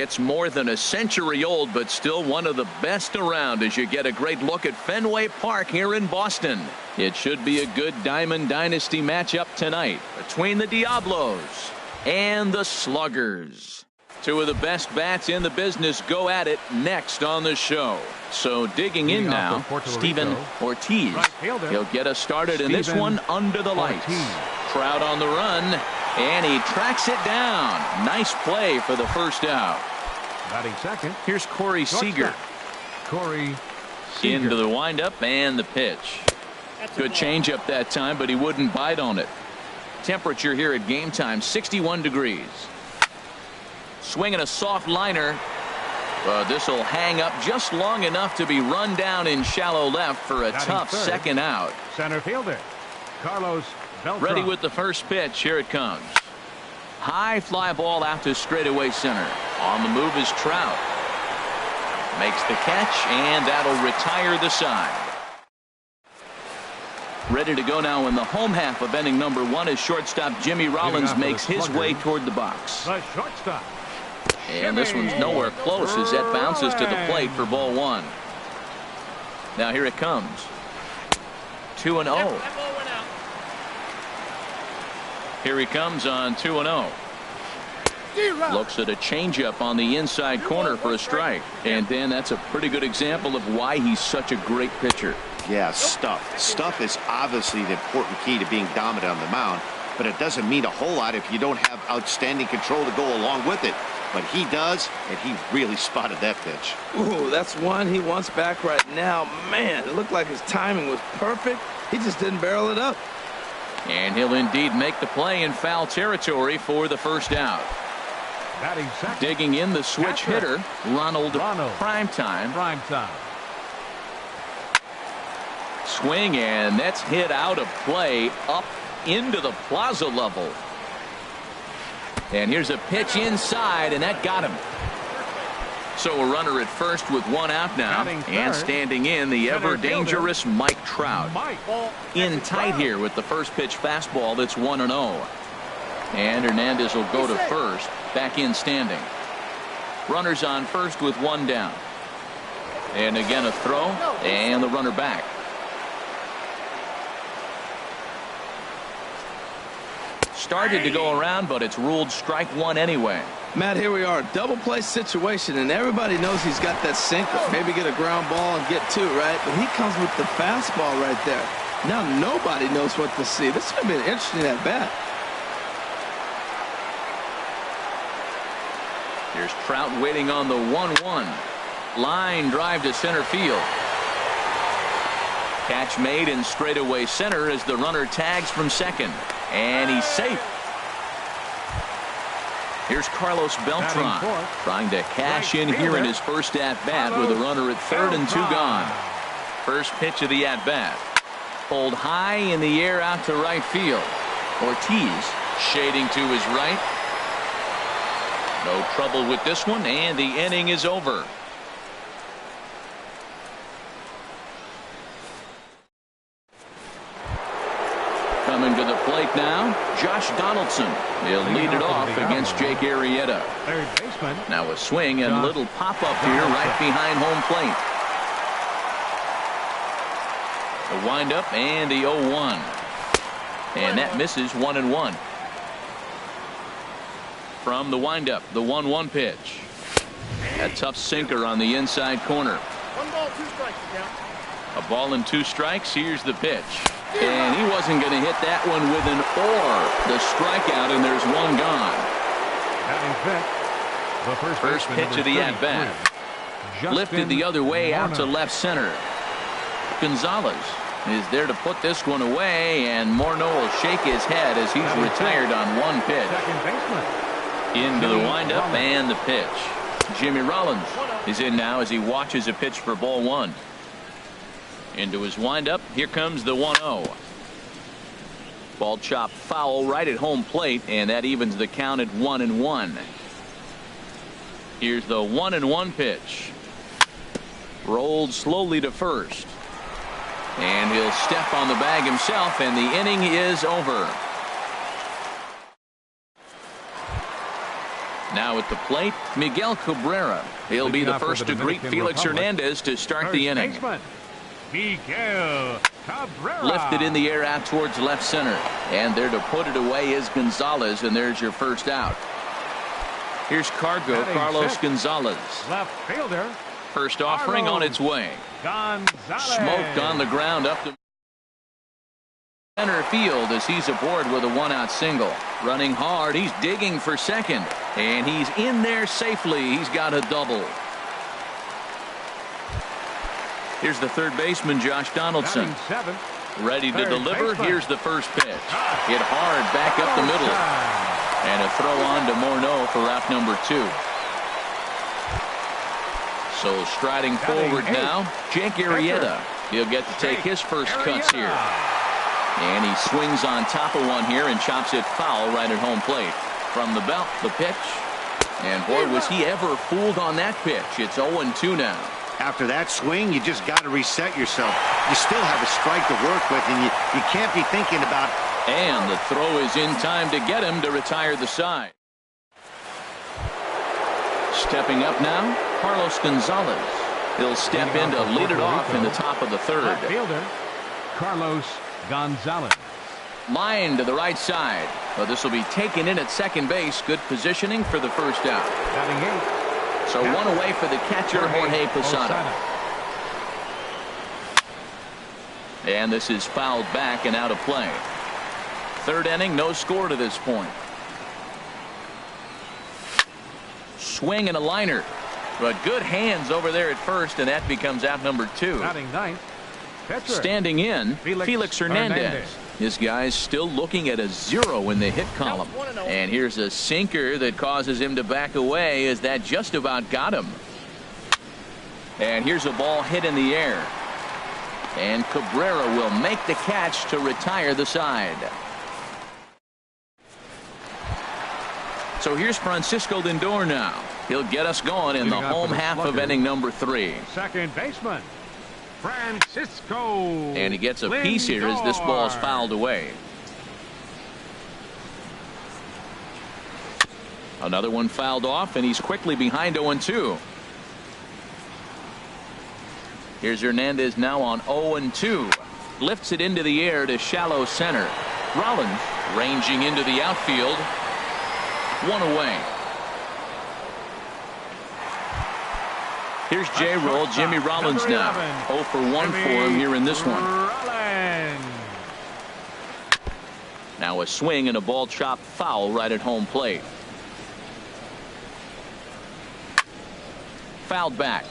It's more than a century old, but still one of the best around as you get a great look at Fenway Park here in Boston. It should be a good Diamond Dynasty matchup tonight between the Diablos and the Sluggers. Two of the best bats in the business go at it next on the show. So digging in now, Steven Ortiz. He'll get us started in this one under the lights. Crowd on the run. And he tracks it down. Nice play for the first out. Batting second. Here's Corey Seager. Into the windup and the pitch. Good changeup that time, but he wouldn't bite on it. Temperature here at game time, 61 degrees. Swinging a soft liner. This will hang up just long enough to be run down in shallow left for a tough second out. Center fielder Carlos Beltran. Ready with the first pitch. Here it comes. High fly ball out to straightaway center. On the move is Trout. Makes the catch, and that'll retire the side. Ready to go now in the home half of inning number 1 as shortstop Jimmy Rollins makes his way toward the box. The shortstop. And this one's nowhere close as that bounces to the plate for ball 1. Now here it comes. 2-0. Here he comes on 2-0. Looks at a changeup on the inside corner for a strike. And Dan, that's a pretty good example of why he's such a great pitcher. Yeah, stuff. Stuff is obviously the important key to being dominant on the mound, but it doesn't mean a whole lot if you don't have outstanding control to go along with it. But he does, and he really spotted that pitch. Ooh, that's one he wants back right now. Man, it looked like his timing was perfect. He just didn't barrel it up. And he'll indeed make the play in foul territory for the first out. Digging in the switch hitter, Ronald Primetime. Swing, and that's hit out of play up into the plaza level. And here's a pitch inside, and that got him. So a runner at first with one out now, and standing in the ever dangerous Mike Trout. In tight here with the first pitch fastball that's 1-0. And Hernandez will go to first, back in standing. Runners on first with one down. And again a throw, and the runner back. Started to go around, but it's ruled strike one anyway. Matt, here we are, double play situation, and everybody knows he's got that sinker. Maybe get a ground ball and get two, right? But he comes with the fastball right there. Now nobody knows what to see. This would have been interesting at bat. Here's Trout waiting on the 1-1. Line drive to center field. Catch made in straightaway center as the runner tags from second. And he's safe. Here's Carlos Beltran trying to cash in here in his first at-bat with a runner at third and two gone. First pitch of the at-bat. Pulled high in the air out to right field. Ortiz shading to his right. No trouble with this one, and the inning is over. Coming to the plate now, Josh Donaldson. He'll lead it off against Jake Arrieta. Now a swing and a little pop-up here right behind home plate. The windup and the 0-1. And that misses 1-1. From the windup, the 1-1 pitch. A tough sinker on the inside corner. 1 ball, 2 strikes. A ball and 2 strikes. Here's the pitch. And he wasn't going to hit that one with an or. The strikeout, and there's one gone. First pitch of the at-bat. Lifted the other way out to left center. Gonzalez is there to put this one away, and Morneau will shake his head as he's retired on one pitch. Into the windup and the pitch. Jimmy Rollins is in now as he watches a pitch for ball 1. Into his windup. Here comes the 1-0. Ball chopped foul right at home plate, and that evens the count at 1-1. Here's the 1-1 pitch. Rolled slowly to first. And he'll step on the bag himself, and the inning is over. Now at the plate, Miguel Cabrera. He'll be the first to greet Felix Hernandez to start the inning. Miguel Cabrera. Lifted in the air out towards left center. And there to put it away is Gonzalez, and there's your first out. Here's Cargo, Carlos Gonzalez. Left fielder. First offering on its way. Gonzalez. Smoked on the ground up to center field as he's aboard with a one-out single. Running hard, he's digging for second, and he's in there safely. He's got a double. Here's the third baseman, Josh Donaldson. Ready to deliver. Here's the first pitch. Hit hard back up the middle. And a throw on to Morneau for out number 2. So striding forward now, Jake Arrieta. He'll get to take his first cuts here. And he swings on top of one here and chops it foul right at home plate. From the belt, the pitch. And boy, was he ever fooled on that pitch. It's 0-2 now. After that swing, you just got to reset yourself. You still have a strike to work with, and you can't be thinking about. And the throw is in time to get him to retire the side. Stepping up now, Carlos Gonzalez. He'll step in to lead it off in the top of the third. Fielder Carlos Gonzalez. Line to the right side. But this will be taken in at second base. Good positioning for the first out. Batting 8. So one away for the catcher, Jorge Posada. And this is fouled back and out of play. Third inning, no score to this point. Swing and a liner. But good hands over there at first, and that becomes out number 2. Batting 9th. Catcher. Standing in, Felix Hernandez. This guy's still looking at a 0 in the hit column. And here's a sinker that causes him to back away as that just about got him. And here's a ball hit in the air. And Cabrera will make the catch to retire the side. So here's Francisco Lindor now. He'll get us going in the home half of inning number 3. Second baseman, Francisco. And he gets a piece here as this ball's fouled away. Another one fouled off, and he's quickly behind 0-2. Here's Hernandez now on 0-2. Lifts it into the air to shallow center. Rollins ranging into the outfield. One away. Here's J-Roll, Jimmy Rollins now. 0 for 1 for him here in this one. Now a swing and a ball chopped foul right at home plate. Fouled back.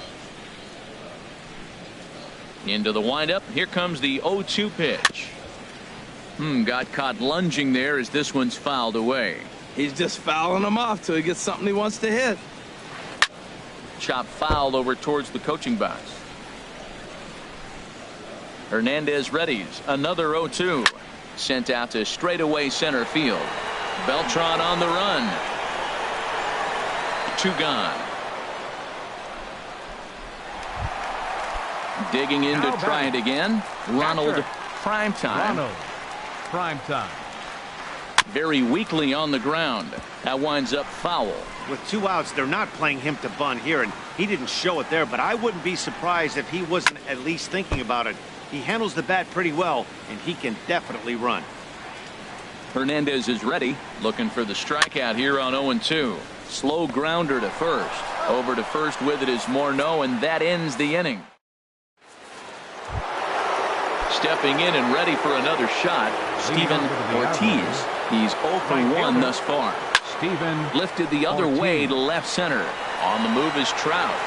Into the windup. Here comes the 0-2 pitch. Got caught lunging there as this one's fouled away. He's just fouling him off till he gets something he wants to hit. Chop foul over towards the coaching box. Hernandez readies another 0-2. Sent out to straightaway center field. Beltran on the run. 2 gone. Digging in to try it again. Ronald Primetime. Ronald Primetime. Very weakly on the ground. That winds up foul. With 2 outs, they're not playing him to bunt here, and he didn't show it there, but I wouldn't be surprised if he wasn't at least thinking about it. He handles the bat pretty well, and he can definitely run. Hernandez is ready, looking for the strikeout here on 0-2. Slow grounder to first. Over to first with it is Morneau, and that ends the inning. Stepping in and ready for another shot, Steven Ortiz. He's 0 for 1 thus far. Steven lifted the other way to left center. On the move is Trout.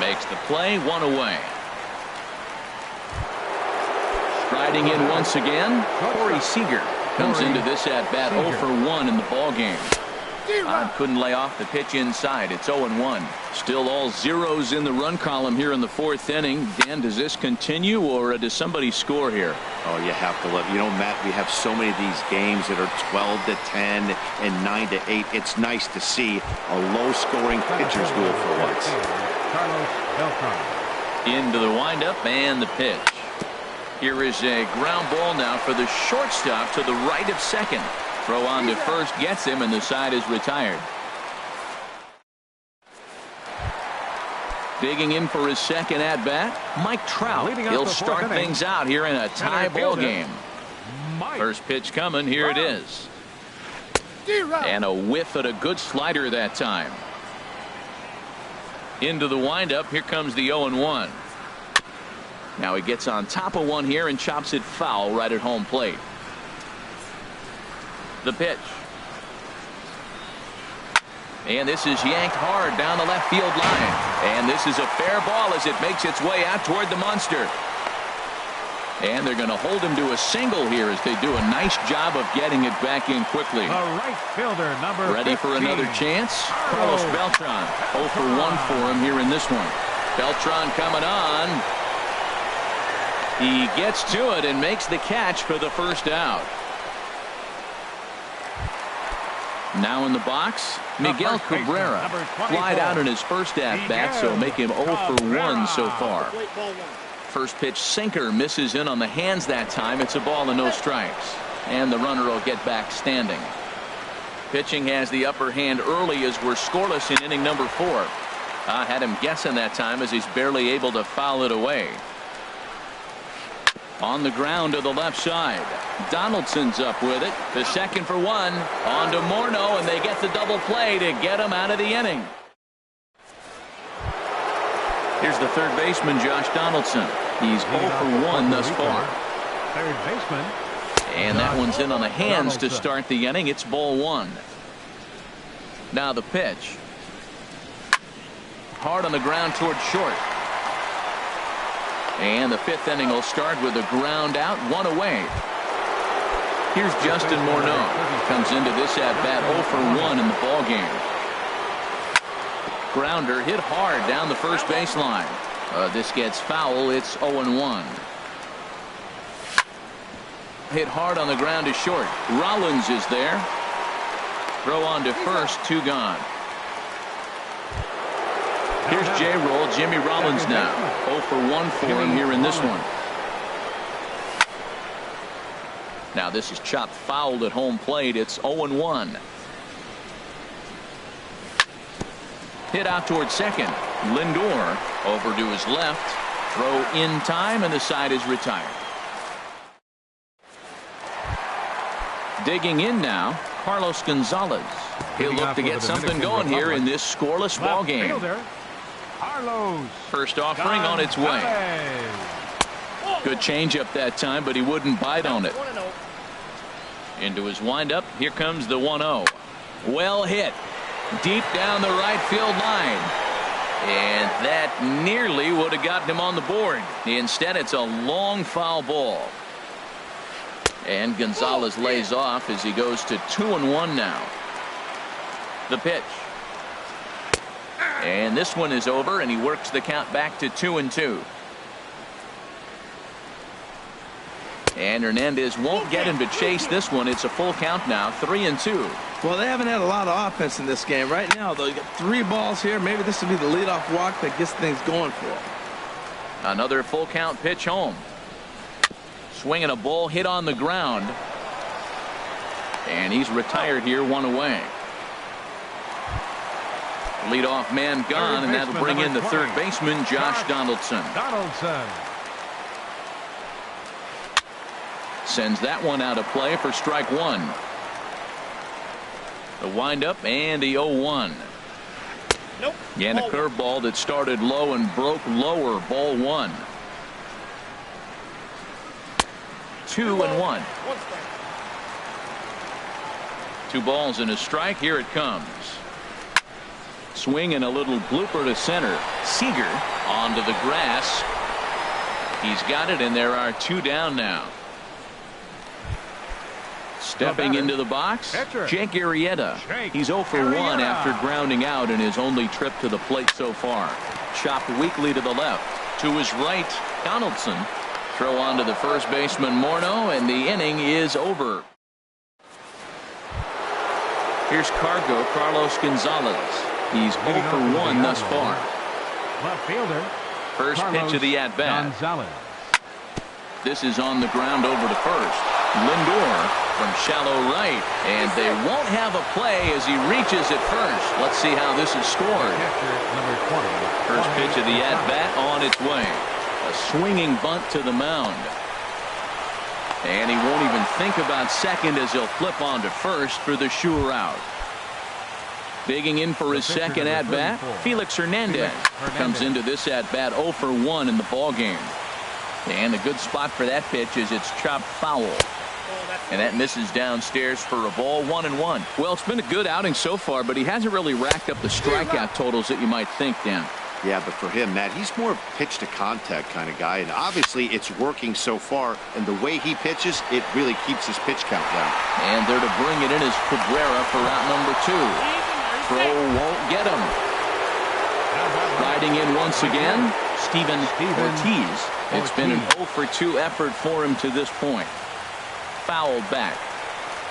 Makes the play, 1 away. Striding in once again, Corey Seager comes into this at bat 0 for 1 in the ball game. Couldn't lay off the pitch inside. It's 0-1. Still all zeros in the run column here in the 4th inning. Dan, does this continue, or does somebody score here? Oh, you have to love. You know, Matt, we have so many of these games that are 12-10 and 9-8. It's nice to see a low-scoring pitcher's duel for once. Carlos Beltran. Into the windup and the pitch. Here is a ground ball now for the shortstop to the right of second. Throw on to first gets him, and the side is retired. Digging in for his second at-bat, Mike Trout. He'll start things out here in a tie ball game. First pitch coming. Here it is. And a whiff at a good slider that time. Into the windup. Here comes the 0-1. Now he gets on top of one here and chops it foul right at home plate. The pitch. And this is yanked hard down the left field line. And this is a fair ball as it makes its way out toward the monster. And they're going to hold him to a single here as they do a nice job of getting it back in quickly. The right fielder, number ready 15. For another chance. Carlos Beltran. 0 for 1 for him here in this one. Beltran coming on. He gets to it and makes the catch for the first out. Now in the box, Miguel Cabrera. Flied out in his first at-bat, so make him 0 for 1 so far. First pitch sinker misses in on the hands that time. It's a ball and no strikes. And the runner will get back standing. Pitching has the upper hand early as we're scoreless in inning number 4. I had him guessing that time as he's barely able to foul it away. On the ground to the left side. Donaldson's up with it. The second for 1. On to Morneau, and they get the double play to get him out of the inning. Here's the third baseman, Josh Donaldson. He's 0 for 1 thus far. Third baseman. And that one's in on the hands to start the inning. It's ball 1. Now the pitch. Hard on the ground toward short. And the 5th inning will start with a ground out, 1 away. Here's Justin Morneau. Comes into this at-bat 0 for 1 in the ball game. Grounder hit hard down the first baseline. This gets foul. It's 0-1. Hit hard on the ground to short. Rollins is there. Throw on to first. 2 gone. Here's J-Roll. Jimmy Rollins now. 0 for 1 for him here in this one. Now this is chopped fouled at home plate. It's 0-1. Hit out towards second. Lindor over to his left. Throw in time, and the side is retired. Digging in now, Carlos Gonzalez. He'll look to get something going here in this scoreless ball game. First offering on its way. Good changeup that time, but he wouldn't bite on it. Into his windup. Here comes the 1-0. Well hit. Deep down the right field line. And that nearly would have gotten him on the board. Instead, it's a long foul ball. And Gonzalez lays off as he goes to 2-1 now. The pitch. And this one is over, and he works the count back to 2-2. And Hernandez won't get him to chase this one. It's a full count now, 3-2. Well, they haven't had a lot of offense in this game. Right now, though, you got 3 balls here. Maybe this will be the leadoff walk that gets things going for him. Another full count pitch home. Swinging a ball hit on the ground. And he's retired here, 1 away. Leadoff man gone, and that'll bring in the third baseman, Josh Donaldson. Sends that one out of play for strike 1. The windup and the 0-1. Nope. And a curveball that started low and broke lower. Ball 1. 2-1. 2 balls and a strike. Here it comes. Swing and a little blooper to center. Seager onto the grass. He's got it, and there are 2 down now. Stepping into the box, Jake Arrieta. He's 0 for 1 after grounding out in his only trip to the plate so far. Chopped weakly to the left. To his right, Donaldson. Throw on to the first baseman, Morneau, and the inning is over. Here's Carlos Gonzalez. He's 0 for 1 thus far. Left fielder. First pitch of the at-bat. This is on the ground over to first. Lindor from shallow right, and they won't have a play as he reaches at first. Let's see how this is scored. Number 20. First pitch of the at-bat on its way. A swinging bunt to the mound. And he won't even think about second as he'll flip on to first for the sure out. Digging in for his second at-bat, Felix Hernandez comes into this at-bat 0 for 1 in the ballgame. And a good spot for that pitch is it's chopped foul. And that misses downstairs for a ball, 1-1. Well, it's been a good outing so far, but he hasn't really racked up the strikeout totals that you might think, Dan. Yeah, but for him, Matt, he's more pitch to contact kind of guy, and obviously it's working so far, and the way he pitches, it really keeps his pitch count down. And there to bring it in is Cabrera for out number 2. Throw won't get him. Riding in once again, Steven Ortiz. It's been an 0 for 2 effort for him to this point. Fouled back.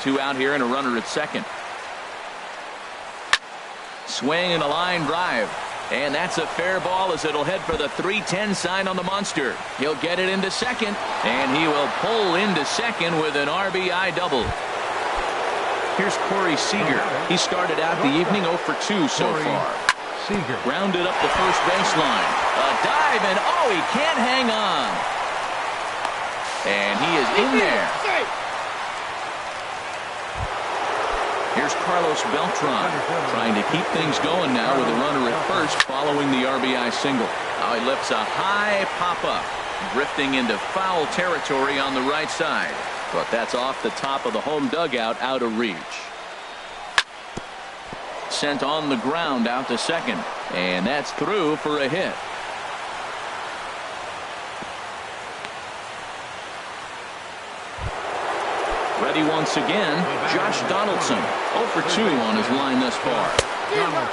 2 out here and a runner at second. Swing and a line drive. And that's a fair ball as it'll head for the 3-10 sign on the monster. He'll get it into second, and he will pull into second with an RBI double. Here's Corey Seager. He started out the evening 0 for 2 so far. Seager. Rounded up the first baseline. A dive, and oh, he can't hang on. And he is in there. Here's Carlos Beltran trying to keep things going now with a runner at first following the RBI single. Now he lifts a high pop-up, drifting into foul territory on the right side. But that's off the top of the home dugout, out of reach. Sent on the ground out to second, and that's through for a hit. Ready once again, Josh Donaldson, 0 for 2 on his line thus far.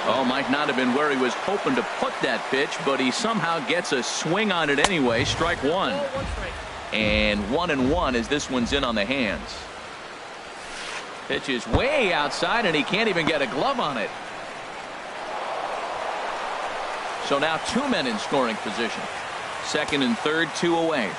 Oh, might not have been where he was hoping to put that pitch, but he somehow gets a swing on it anyway. Strike 1. And 1-1 as this one's in on the hands. Pitch is way outside, and he can't even get a glove on it. So now 2 men in scoring position. Second and third, 2 away.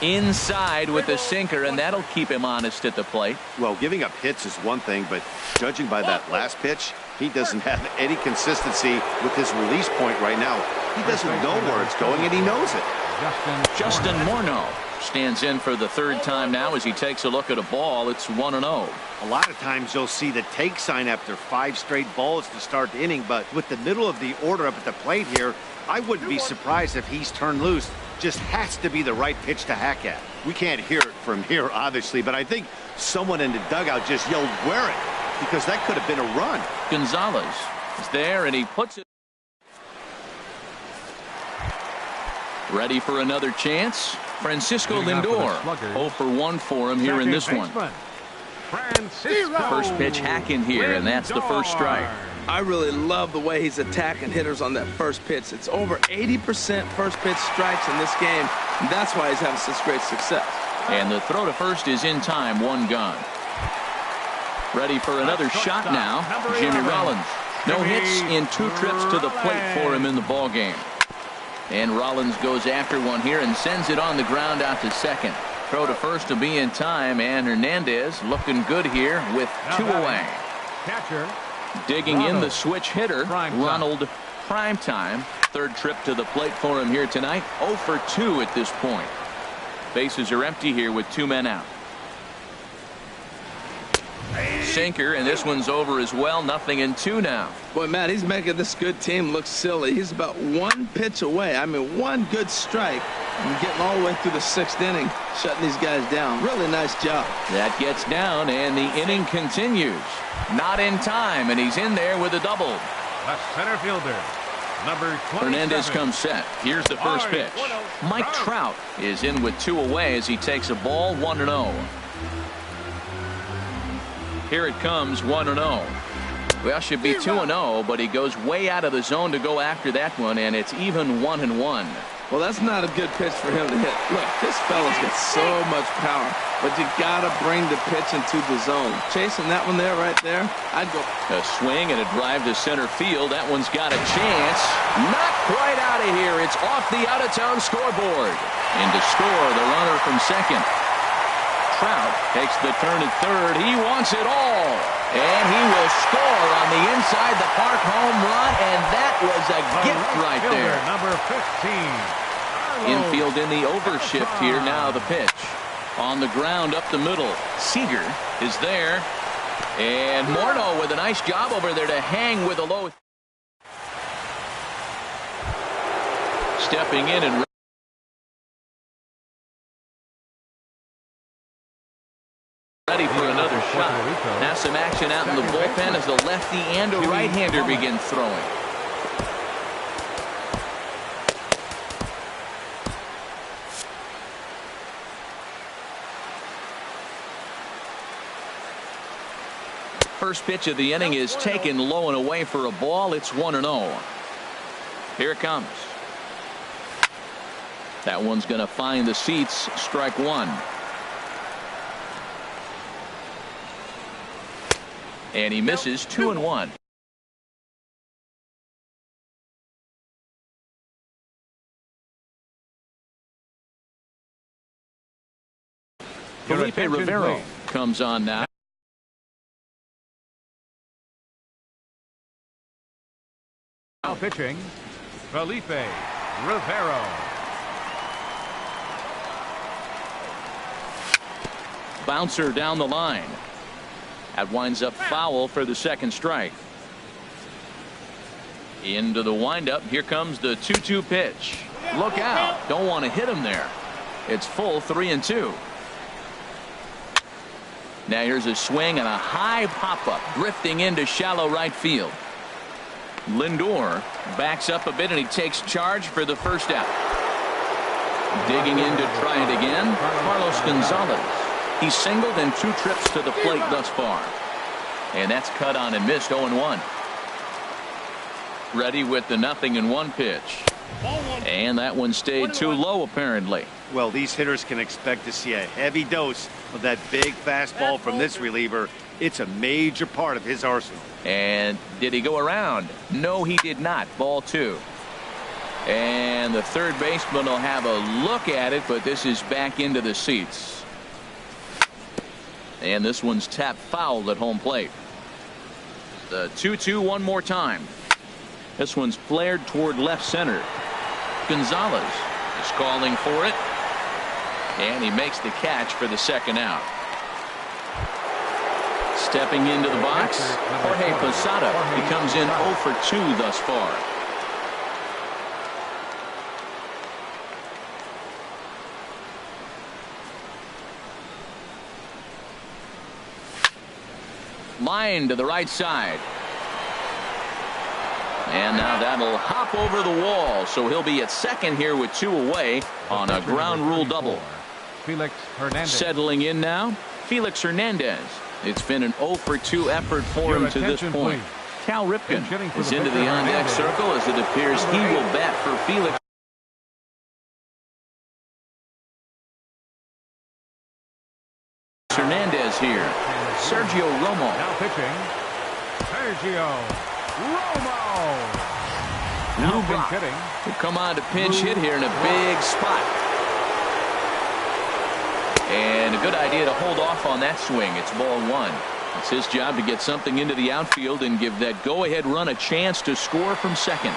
Inside with the sinker, and that'll keep him honest at the plate. Well, giving up hits is one thing, but judging by that last pitch, he doesn't have any consistency with his release point right now. He doesn't know where it's going, and he knows it. Justin Morneau stands in for the third time now as he takes a look at a ball. It's 1-0. A lot of times you'll see the take sign after 5 straight balls to start the inning, but with the middle of the order up at the plate here, I wouldn't be surprised if he's turned loose. Just has to be the right pitch to hack at. We can't hear it from here, obviously, but I think someone in the dugout just yelled, "Wear it," because that could have been a run. Gonzalez is there, and he puts it. Ready for another chance. Francisco Lindor, 0 for 1 for him here in this one. First pitch hacking here, and that's the first strike. I really love the way he's attacking hitters on that first pitch. It's over 80% first pitch strikes in this game, and that's why he's having such great success. And the throw to first is in time, 1 gone. Ready for another shot now, Jimmy Rollins. No hits in 2 trips to the plate for him in the ball game. And Rollins goes after one here and sends it on the ground out to second. Throw to first to be in time, and Hernandez looking good here with 2 away. Catcher. Digging in the switch hitter, Ronald Primetime. Third trip to the plate for him here tonight. 0 for 2 at this point. Bases are empty here with 2 men out. Sinker, and this one's over as well. 0-2 now. Boy, Matt, he's making this good team look silly. He's about 1 pitch away. I mean, 1 good strike and getting all the way through the 6th inning, shutting these guys down. Really nice job. That gets down, and the inning continues. Not in time, and he's in there with a double. The center fielder, number 27. Hernandez comes set. Here's the first pitch. Mike Trout is in with 2 away as he takes a ball, 1-0. Here it comes, 1-0. Well, should be 2-0, but he goes way out of the zone to go after that one, and it's even 1-1. Well, that's not a good pitch for him to hit. Look, this fella's got so much power, but you gotta bring the pitch into the zone. Chasing that one there, right there, I'd go. A swing and a drive to center field. That one's got a chance. Not quite out of here. It's off the out-of-town scoreboard. And to score, the runner from second. Trout takes the turn at third. He wants it all. And he will score on the inside the park home run, and that was a gift right there. Number 15. Infield in the overshift here. Now the pitch. On the ground up the middle. Seager is there. And Morneau with a nice job over there to hang with a low. Stepping in and ready for another shot. Now some action out in the bullpen as the lefty and a right-hander begin throwing. First pitch of the inning is taken low and away for a ball. It's 1-0. Here it comes. That one's going to find the seats. Strike one. And he misses. 2-1. Felipe Rivero comes on now. Now pitching, Felipe Rivero. Bouncer down the line. That winds up foul for the second strike. Into the windup. Here comes the 2-2 pitch. Look out. Don't want to hit him there. It's full 3-2. Now here's a swing and a high pop-up drifting into shallow right field. Lindor backs up a bit and he takes charge for the first out. Digging in to try it again, Carlos Gonzalez. He's singled in 2 trips to the plate thus far. And that's cut on and missed. 0-1. Ready with the 0-1 pitch. And that one stayed too low apparently. Well, these hitters can expect to see a heavy dose of that big fastball from this reliever. It's a major part of his arsenal. And did he go around? No, he did not. Ball 2. And the third baseman will have a look at it, but this is back into the seats. And this one's tapped foul at home plate. The 2-2 one more time. This one's flared toward left center. Gonzalez is calling for it. And he makes the catch for the second out. Stepping into the box, Jorge Posada. He comes in 0 for 2 thus far. Line to the right side. And now that'll hop over the wall, so he'll be at second here with 2 away on a ground rule double. Felix Hernandez. Settling in now, Felix Hernandez. It's been an 0 for 2 effort for him to this point. Cal Ripken is into the on-deck circle as it appears he will bat for Felix. Hernandez here. Sergio Romo. Now pitching, Sergio Romo. Lou Brock will come on to pinch hit here in a big spot. And a good idea to hold off on that swing. It's ball 1. It's his job to get something into the outfield and give that go-ahead run a chance to score from second.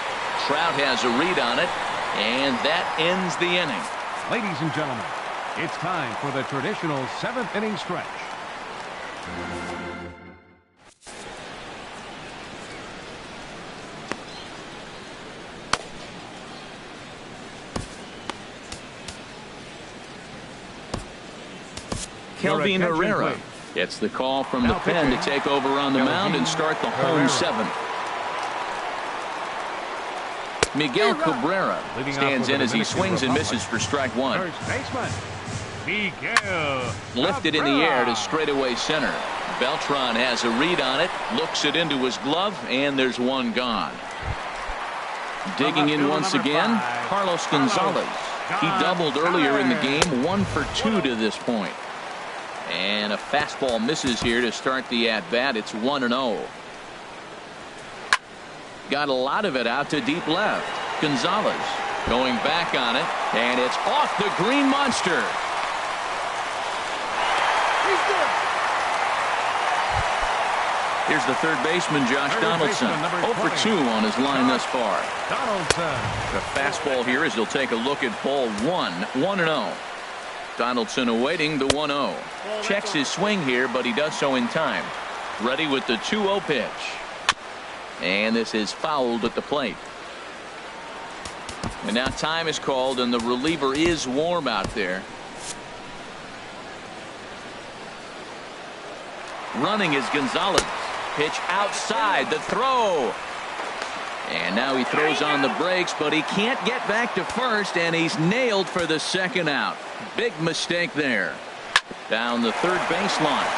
Trout has a read on it, and that ends the inning. Ladies and gentlemen, it's time for the traditional 7th inning stretch. Kelvin Herrera gets the call from the pen to take over on the mound and start the home 7th. Miguel Cabrera stands in as he swings and misses for strike 1. First baseman, Miguel Lifted in the air to straightaway center. Beltran has a read on it, looks it into his glove, and there's one gone. Digging in once again, Carlos Gonzalez. He doubled earlier in the game, 1 for 2 to this point. And a fastball misses here to start the at-bat. It's 1-0. Got a lot of it out to deep left. Gonzalez going back on it, and it's off the green monster. Here's the third baseman, Josh Donaldson. 0 for 2 on his line thus far. The fastball here as he'll take a look at ball 1. 1-0. Donaldson awaiting the 1-0. Checks his swing here, but he does so in time. Ready with the 2-0 pitch. And this is fouled at the plate. And now time is called, and the reliever is warm out there. Running is Gonzalez. Pitch outside, the throw. And now he throws on the brakes, but he can't get back to first, and he's nailed for the second out. Big mistake there. Down the third baseline.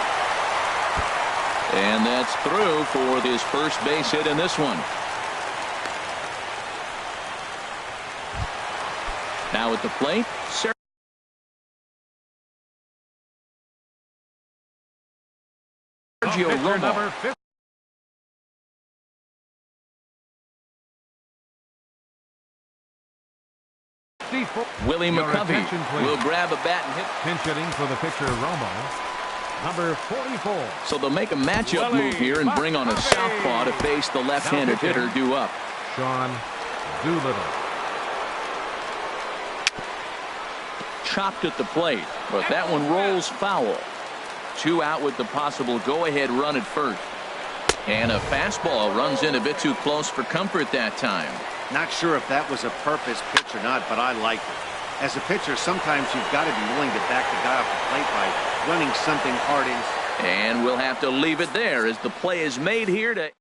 And that's through for his first base hit in this one. Now at the plate, Sergio Romo. Willie McCovey will grab a bat and hit. Pinch hitting for the pitcher, Romo. Number 44. So they'll make a matchup move here and bring on a southpaw to face the left-handed hitter due up. Sean Doolittle. Chopped at the plate, but that one rolls foul. 2 out with the possible go-ahead run at first. And a fastball runs in a bit too close for comfort that time. Not sure if that was a purpose pitch or not, but I like it. As a pitcher, sometimes you've got to be willing to back the guy off the plate by running something hard in. And we'll have to leave it there as the play is made here to.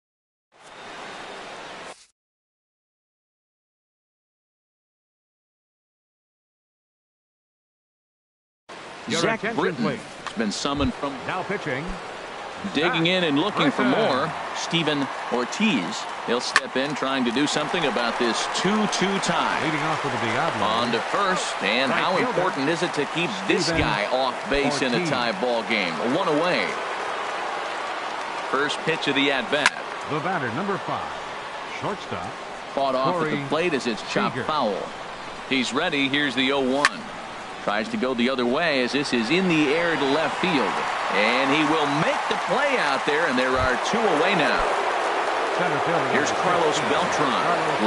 Zach Britton has been summoned from. Now pitching. Digging in and looking for more. Steven Ortiz. He'll step in trying to do something about this 2-2 tie. Leading off with the Diablo. On to first. And how important is it to keep this guy off base in a tie ball game? 1 away. First pitch of the at-bat. The batter, number 5. Shortstop. Fought off at the plate as it's chopped foul. He's ready. Here's the 0-1. Tries to go the other way as this is in the air to left field. And he will make the play out there, and there are 2 away now. Here's Carlos Beltran.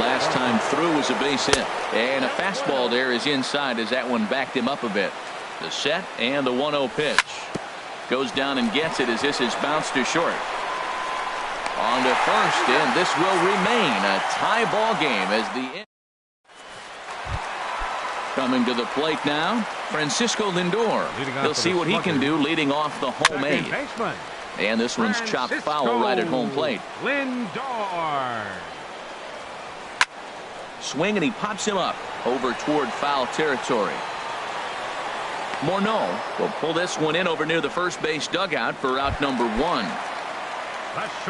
Last time through was a base hit. And a fastball there is inside as that one backed him up a bit. The set and the 1-0 pitch. Goes down and gets it as this is bounced to short. On to first, and this will remain a tie ball game as the. Coming to the plate now, Francisco Lindor. He'll see what he can do leading off the home 8. And this one's chopped foul right at home plate. Lindor. Swing and he pops him up over toward foul territory. Morneau will pull this one in over near the first base dugout for out number 1.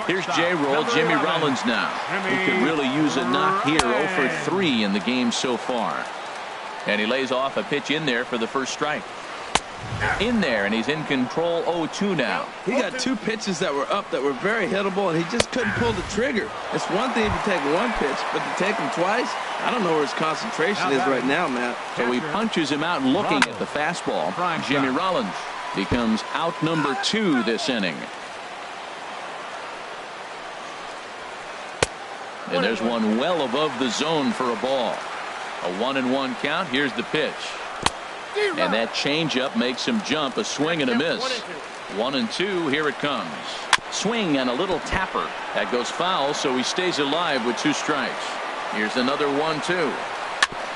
Here's J-Roll, Jimmy Rollins now. He could really use a knock here. 0 for 3 in the game so far. And he lays off a pitch in there for the first strike. In there, and he's in control. 0-2 now. He got 2 pitches that were up that were very hittable, and he just couldn't pull the trigger. It's one thing if you take 1 pitch, but to take him twice, I don't know where his concentration is right now, man. So he punches him out looking at the fastball. Jimmy Rollins becomes out number 2 this inning. And there's one well above the zone for a ball. A 1-1 count. Here's the pitch. And that changeup makes him jump. A swing and a miss. 1-2. Here it comes. Swing and a little tapper. That goes foul, so he stays alive with 2 strikes. Here's another 1-2.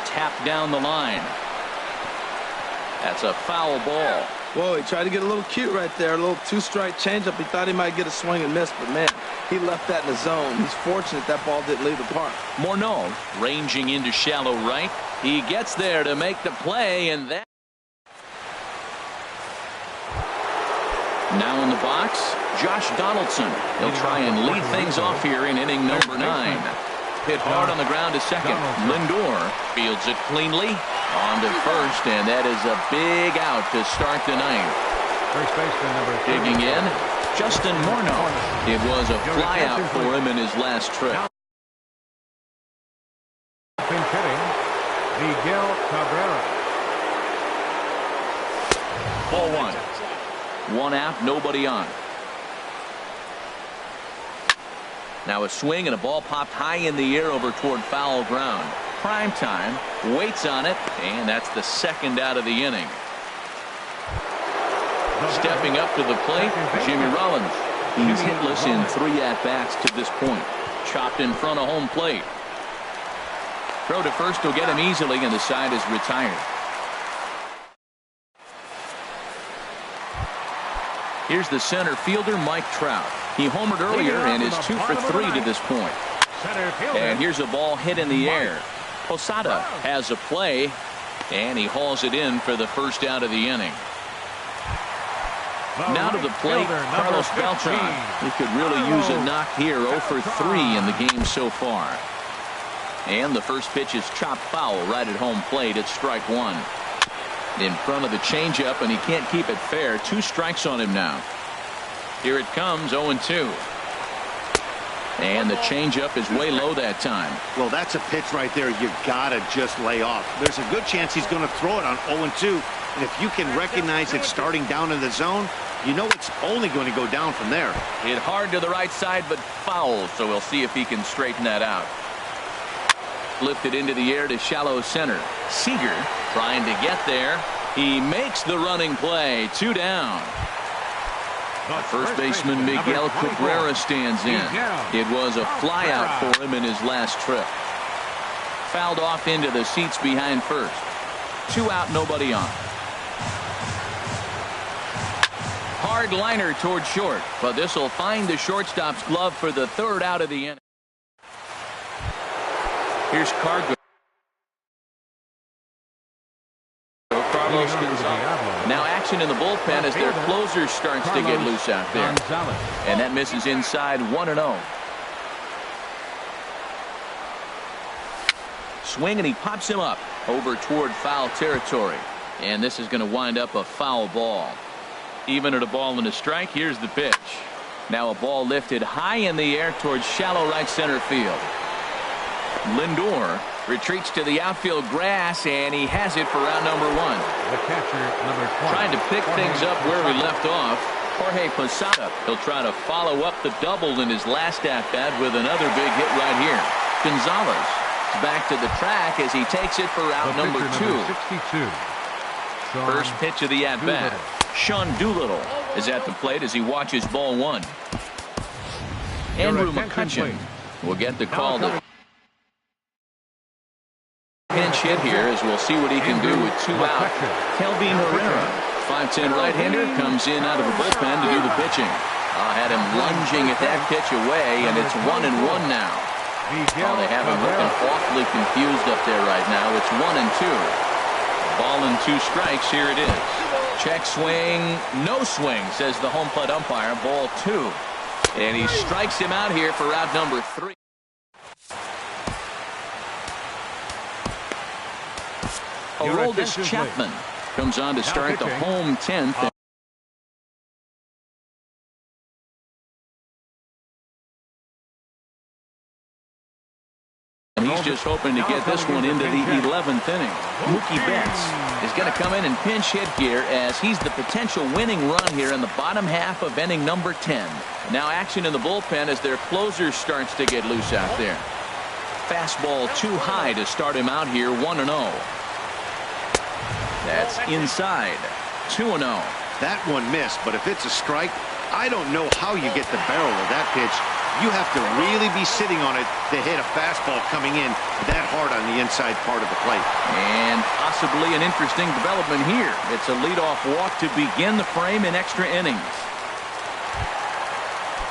Tap down the line. That's a foul ball. Whoa, he tried to get a little cute right there. A little 2-strike changeup. He thought he might get a swing and miss, but man, he left that in the zone. He's fortunate that ball didn't leave the park. Morneau ranging into shallow right. He gets there to make the play, and that. Now in the box, Josh Donaldson. He'll try and lead things off here in inning number 9. Hit hard on the ground to second. Lindor fields it cleanly. On to first, and that is a big out to start the 9th. First baseman number 3. Digging in, Justin Morneau. It was a flyout for him in his last trip. Pinch hitting, Miguel Cabrera. Ball 1. 1 out, nobody on. Now a swing and a ball popped high in the air over toward foul ground. Prime time, waits on it, and that's the second out of the inning. Stepping up to the plate, Jimmy Rollins. He's hitless in 3 at-bats to this point. Chopped in front of home plate. Throw to first will get him easily, and the side is retired. Here's the center fielder, Mike Trout. He homered earlier and is 2 for 3 to this point. And here's a ball hit in the air. Posada has a play, and he hauls it in for the first out of the inning. Now to the plate, Carlos Beltran. He could really use a knock here. 0 for 3 in the game so far. And the first pitch is chopped foul right at home plate. It's strike 1. In front of the changeup, and he can't keep it fair. 2 strikes on him now. Here it comes, 0-2. And the changeup is way low that time. Well, that's a pitch right there you gotta just lay off. There's a good chance he's going to throw it on 0-2. And if you can recognize it starting down in the zone, you know it's only going to go down from there. Hit hard to the right side, but foul, so we'll see if he can straighten that out. Lifted into the air to shallow center. Seager trying to get there. He makes the running play. 2 down. First baseman Miguel Cabrera stands in. It was a flyout for him in his last trip. Fouled off into the seats behind first. 2 out, nobody on. Hard liner toward short, but this will find the shortstop's glove for the 3rd out of the inning. Here's Cargo. Carlos Gonzalez. Now action in the bullpen as their closer starts to get loose out there. And that misses inside 1-0. Swing, and he pops him up over toward foul territory. And this is going to wind up a foul ball. Even at a ball and a strike, here's the pitch. Now a ball lifted high in the air towards shallow right center field. Lindor retreats to the outfield grass, and he has it for round number 1. The catcher, number 20. Trying to pick things up where we left off. Jorge Posada. He'll try to follow up the double in his last at-bat with another big hit right here. Gonzalez back to the track as he takes it for round number 2. 62. First pitch of the at-bat. Sean Doolittle is at the plate as he watches ball 1. Andrew McCutcheon will get the call to pinch hit here, as we'll see what he can do with 2 out. Kelvin Herrera, 5'10" right-hander, comes in out of the bullpen to do the pitching. Had him lunging at that pitch away, and it's 1-1 now. They have him looking awfully confused up there right now. It's 1-2. Ball and 2 strikes. Here it is. Check swing, no swing, says the home plate umpire. Ball 2. And he strikes him out here for round number 3. Aroldis Chapman comes on to start the home 10th. And he's just hoping to get this one into the 11th inning. Mookie Betts is going to come in and pinch hit here, as he's the potential winning run here in the bottom half of inning number 10. Now action in the bullpen as their closer starts to get loose out there. Fastball too high to start him out here. 1-0. That's inside. 2-0. That one missed, but if it's a strike, I don't know how you get the barrel of that pitch. You have to really be sitting on it to hit a fastball coming in that hard on the inside part of the plate. And possibly an interesting development here. It's a leadoff walk to begin the frame in extra innings.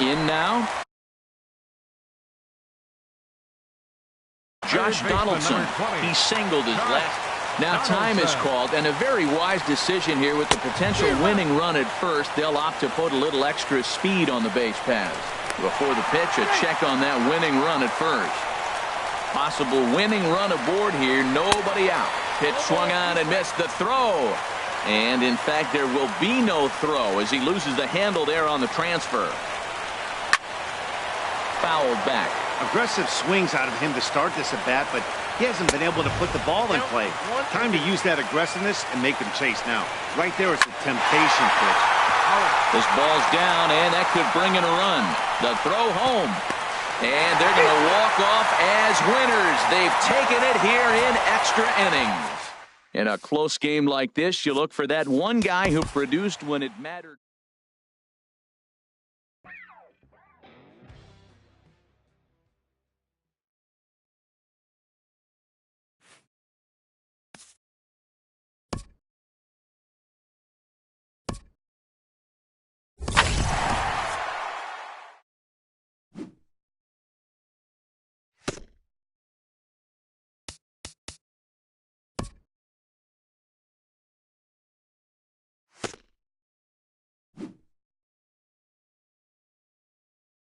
In now, Josh Donaldson. He singled his last. Now time is called, and a very wise decision here with the potential winning run at first. They'll opt to put a little extra speed on the base paths. Before the pitch, a check on that winning run at first. Possible winning run aboard here. Nobody out. Pitch swung on and missed the throw. And in fact, there will be no throw as he loses the handle there on the transfer. Fouled back. Aggressive swings out of him to start this at bat, but he hasn't been able to put the ball in play. Time to use that aggressiveness and make him chase now. Right there is a temptation pitch. This ball's down, and that could bring in a run. The throw home. And they're going to walk off as winners. They've taken it here in extra innings. In a close game like this, you look for that one guy who produced when it mattered.